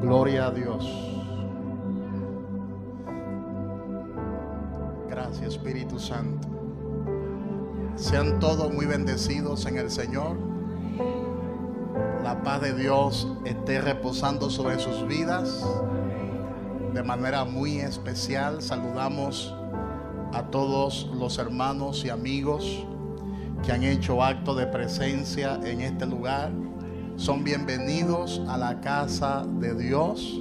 Gloria a Dios. Gracias, Espíritu Santo. Sean todos muy bendecidos en el Señor. La paz de Dios esté reposando sobre sus vidas de manera muy especial. Saludamos a todos los hermanos y amigos que han hecho acto de presencia en este lugar. Son bienvenidos a la casa de Dios.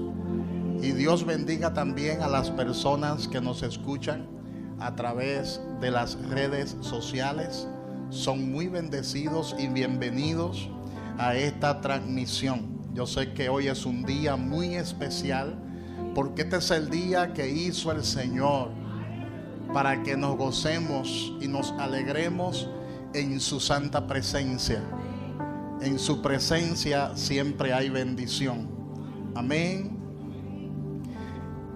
Y Dios bendiga también a las personas que nos escuchan a través de las redes sociales. Son muy bendecidos y bienvenidos a esta transmisión. Yo sé que hoy es un día muy especial, porque este es el día que hizo el Señor para que nos gocemos y nos alegremos en su santa presencia. En su presencia siempre hay bendición. Amén.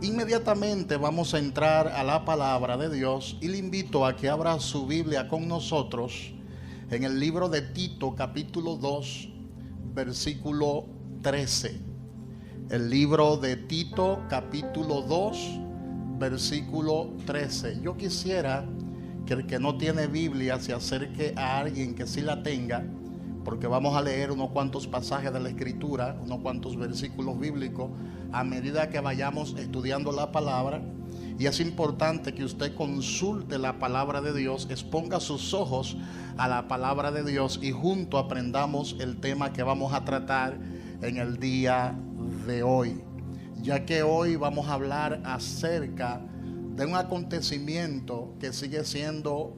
Inmediatamente vamos a entrar a la palabra de Dios y le invito a que abra su Biblia con nosotros en el libro de Tito, capítulo 2, versículo 13. El libro de Tito, capítulo 2, versículo 13. Yo quisiera que el que no tiene Biblia se acerque a alguien que sí la tenga, porque vamos a leer unos cuantos pasajes de la Escritura, unos cuantos versículos bíblicos a medida que vayamos estudiando la palabra. Y es importante que usted consulte la palabra de Dios, exponga sus ojos a la palabra de Dios y juntos aprendamos el tema que vamos a tratar en el día de hoy. Ya que hoy vamos a hablar acerca de un acontecimiento que sigue siendo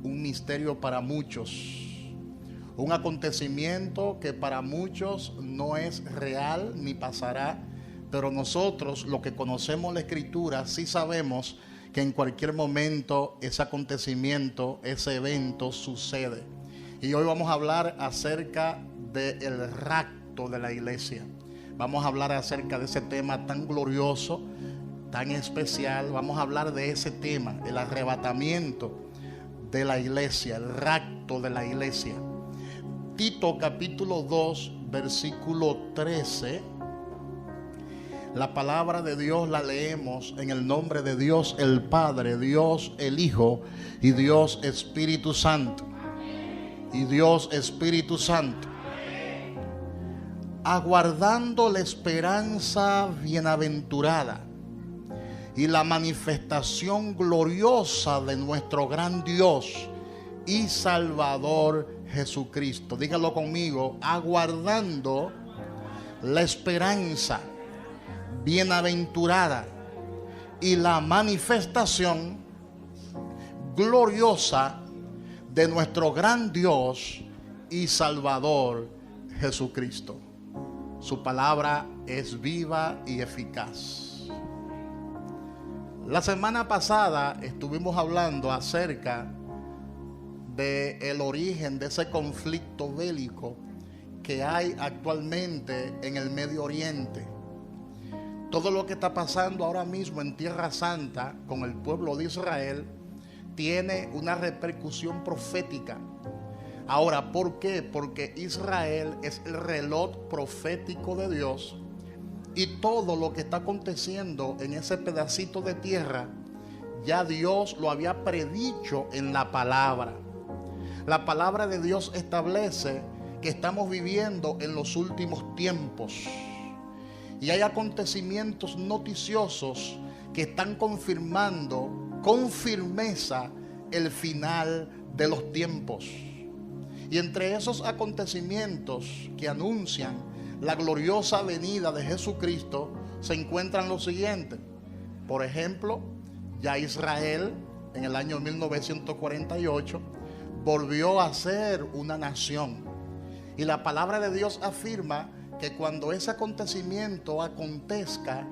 un misterio para muchos. Un acontecimiento que para muchos no es real ni pasará, pero nosotros, los que conocemos la Escritura, sí sabemos que en cualquier momento ese acontecimiento, ese evento sucede. Y hoy vamos a hablar acerca del rapto de la iglesia. Vamos a hablar acerca de ese tema tan glorioso, tan especial. Vamos a hablar de ese tema, el arrebatamiento de la iglesia, el rapto de la iglesia. Tito capítulo 2, versículo 13. La palabra de Dios la leemos en el nombre de Dios el Padre, Dios el Hijo y Dios Espíritu Santo. Y Dios Espíritu Santo. Aguardando la esperanza bienaventurada y la manifestación gloriosa de nuestro gran Dios y Salvador Jesucristo. Dígalo conmigo: aguardando la esperanza bienaventurada y la manifestación gloriosa de nuestro gran Dios y Salvador Jesucristo. Su palabra es viva y eficaz. La semana pasada estuvimos hablando acerca del origen de ese conflicto bélico que hay actualmente en el Medio Oriente. Todo lo que está pasando ahora mismo en Tierra Santa con el pueblo de Israel tiene una repercusión profética. Ahora, ¿por qué? Porque Israel es el reloj profético de Dios, y todo lo que está aconteciendo en ese pedacito de tierra ya Dios lo había predicho en la palabra. La palabra de Dios establece que estamos viviendo en los últimos tiempos. Y hay acontecimientos noticiosos que están confirmando con firmeza el final de los tiempos. Y entre esos acontecimientos que anuncian la gloriosa venida de Jesucristo se encuentran los siguientes. Por ejemplo, ya Israel en el año 1948 volvió a ser una nación. Y la palabra de Dios afirma que cuando ese acontecimiento acontezca,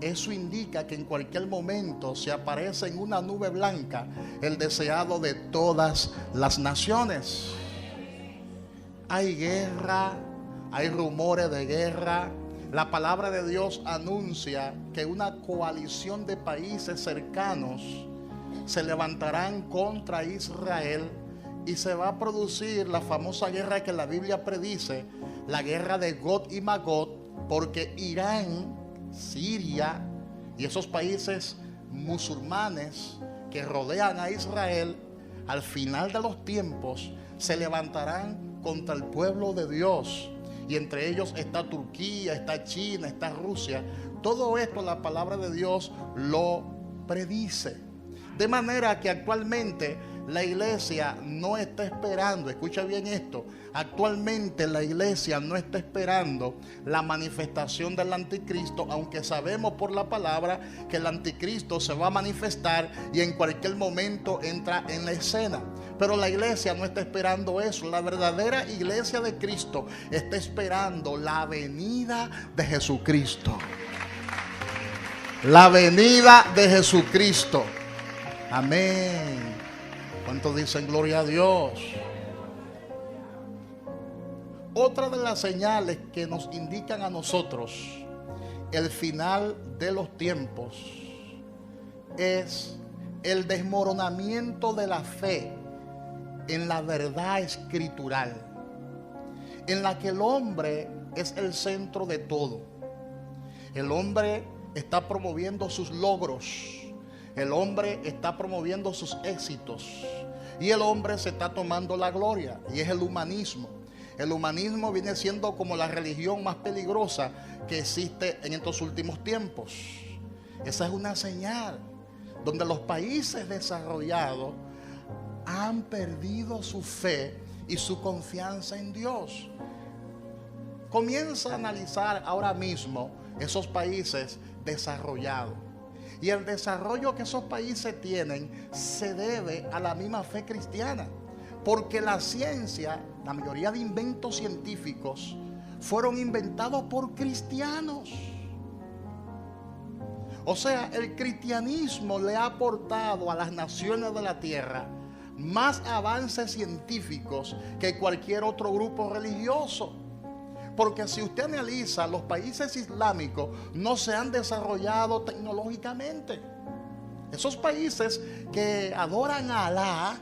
eso indica que en cualquier momento se aparece en una nube blanca el deseado de todas las naciones. Hay guerra, hay rumores de guerra. La palabra de Dios anuncia que una coalición de países cercanos se levantarán contra Israel y se va a producir la famosa guerra que la Biblia predice, la guerra de Gog y Magog, porque Irán, Siria y esos países musulmanes que rodean a Israel, al final de los tiempos se levantarán contra el pueblo de Dios. Y entre ellos está Turquía, está China, está Rusia. Todo esto la palabra de Dios lo predice. De manera que actualmente la iglesia no está esperando, escucha bien esto, actualmente la iglesia no está esperando la manifestación del anticristo, aunque sabemos por la palabra que el anticristo se va a manifestar y en cualquier momento entra en la escena. Pero la iglesia no está esperando eso. La verdadera iglesia de Cristo está esperando la venida de Jesucristo. La venida de Jesucristo. Amén. ¿Cuántos dicen gloria a Dios? Otra de las señales que nos indican a nosotros el final de los tiempos es el desmoronamiento de la fe en la verdad escritural, en la que el hombre es el centro de todo. El hombre está promoviendo sus logros. El hombre está promoviendo sus éxitos y el hombre se está tomando la gloria, y es el humanismo. El humanismo viene siendo como la religión más peligrosa que existe en estos últimos tiempos. Esa es una señal donde los países desarrollados han perdido su fe y su confianza en Dios. Comienza a analizar ahora mismo esos países desarrollados. Y el desarrollo que esos países tienen se debe a la misma fe cristiana. Porque la ciencia, la mayoría de inventos científicos, fueron inventados por cristianos. O sea, el cristianismo le ha aportado a las naciones de la tierra más avances científicos que cualquier otro grupo religioso. Porque si usted analiza, los países islámicos no se han desarrollado tecnológicamente. Esos países que adoran a Alá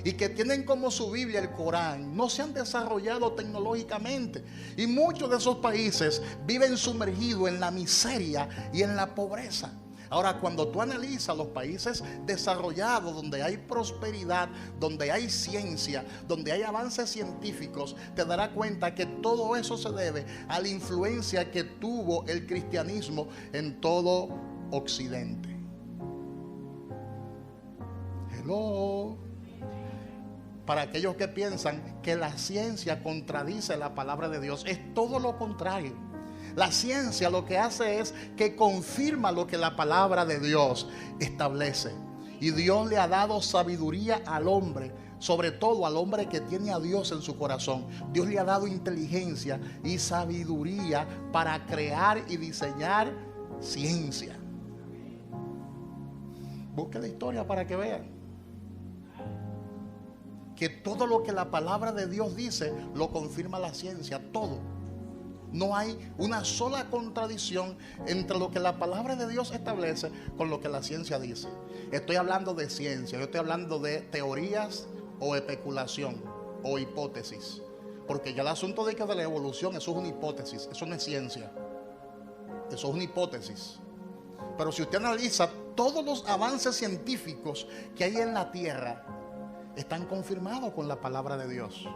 y que tienen como su Biblia el Corán, no se han desarrollado tecnológicamente. Y muchos de esos países viven sumergidos en la miseria y en la pobreza. Ahora, cuando tú analizas los países desarrollados, donde hay prosperidad, donde hay ciencia, donde hay avances científicos, te darás cuenta que todo eso se debe a la influencia que tuvo el cristianismo en todo Occidente. Hello. Para aquellos que piensan que la ciencia contradice la palabra de Dios, es todo lo contrario. La ciencia lo que hace es que confirma lo que la palabra de Dios establece. Y Dios le ha dado sabiduría al hombre, sobre todo al hombre que tiene a Dios en su corazón. Dios le ha dado inteligencia y sabiduría para crear y diseñar ciencia. Busque la historia para que vean que todo lo que la palabra de Dios dice lo confirma la ciencia, todo. No hay una sola contradicción entre lo que la palabra de Dios establece con lo que la ciencia dice. Estoy hablando de ciencia, yo estoy hablando de teorías o especulación o hipótesis. Porque ya el asunto de que de la evolución, eso es una hipótesis, eso no es ciencia. Eso es una hipótesis. Pero si usted analiza todos los avances científicos que hay en la Tierra, están confirmados con la palabra de Dios.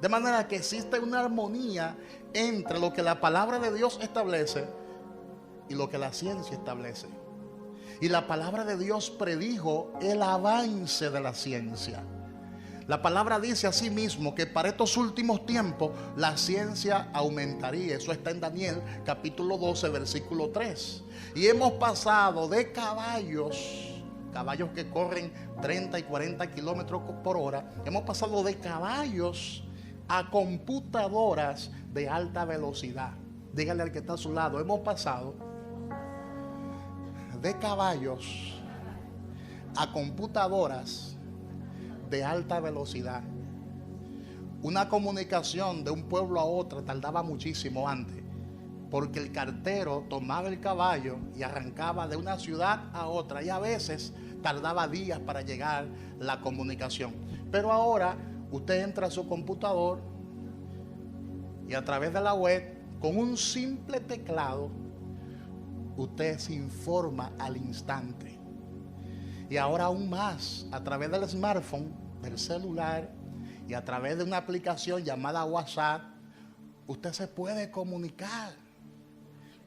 De manera que existe una armonía entre lo que la palabra de Dios establece y lo que la ciencia establece. Y la palabra de Dios predijo el avance de la ciencia. La palabra dice así mismo que para estos últimos tiempos la ciencia aumentaría. Eso está en Daniel capítulo 12 versículo 3. Y hemos pasado de caballos que corren 30 y 40 kilómetros por hora. Hemos pasado de caballos a computadoras de alta velocidad. Dígale al que está a su lado, hemos pasado de caballos a computadoras de alta velocidad. Una comunicación de un pueblo a otro tardaba muchísimo antes, porque el cartero tomaba el caballo y arrancaba de una ciudad a otra, y a veces tardaba días para llegar la comunicación. Pero ahora usted entra a su computador y a través de la web con un simple teclado, usted se informa al instante. Y ahora aún más, a través del smartphone, del celular y a través de una aplicación llamada WhatsApp, usted se puede comunicar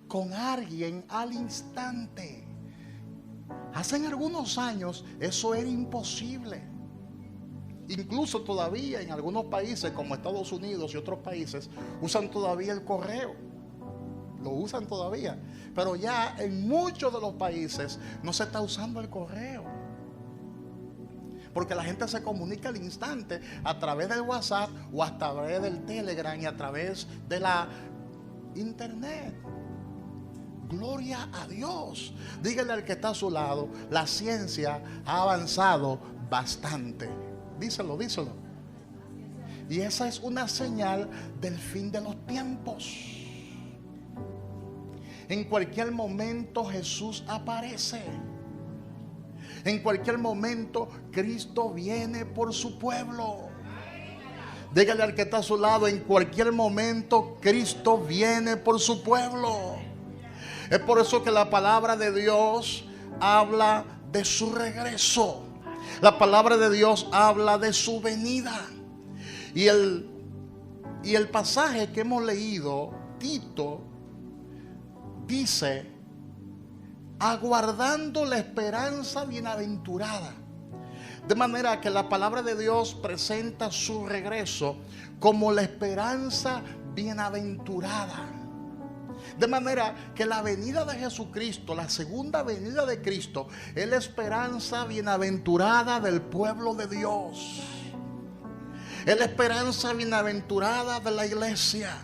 con alguien al instante. Hace algunos años eso era imposible. Incluso todavía en algunos países como Estados Unidos y otros países usan todavía el correo. Lo usan todavía. Pero ya en muchos de los países no se está usando el correo. Porque la gente se comunica al instante a través del WhatsApp o a través del Telegram y a través de la internet. Gloria a Dios. Dígale al que está a su lado, la ciencia ha avanzado bastante. Díselo, díselo. Y esa es una señal del fin de los tiempos. En cualquier momento Jesús aparece. En cualquier momento Cristo viene por su pueblo. Dígale al que está a su lado, en cualquier momento Cristo viene por su pueblo. Es por eso que la palabra de Dios habla de su regreso. La palabra de Dios habla de su venida. Y el pasaje que hemos leído, Tito, dice, aguardando la esperanza bienaventurada. De manera que la palabra de Dios presenta su regreso como la esperanza bienaventurada. De manera que la venida de Jesucristo, la segunda venida de Cristo, es la esperanza bienaventurada del pueblo de Dios. Es la esperanza bienaventurada de la iglesia.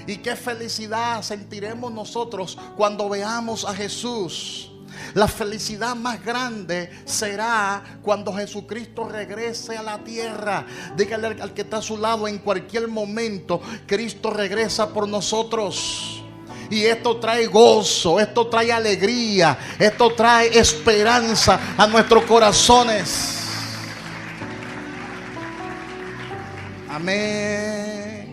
Y qué felicidad sentiremos nosotros cuando veamos a Jesús. La felicidad más grande será cuando Jesucristo regrese a la tierra. Dígale al que está a su lado, en cualquier momento Cristo regresa por nosotros. Y esto trae gozo, esto trae alegría, esto trae esperanza a nuestros corazones. Amén.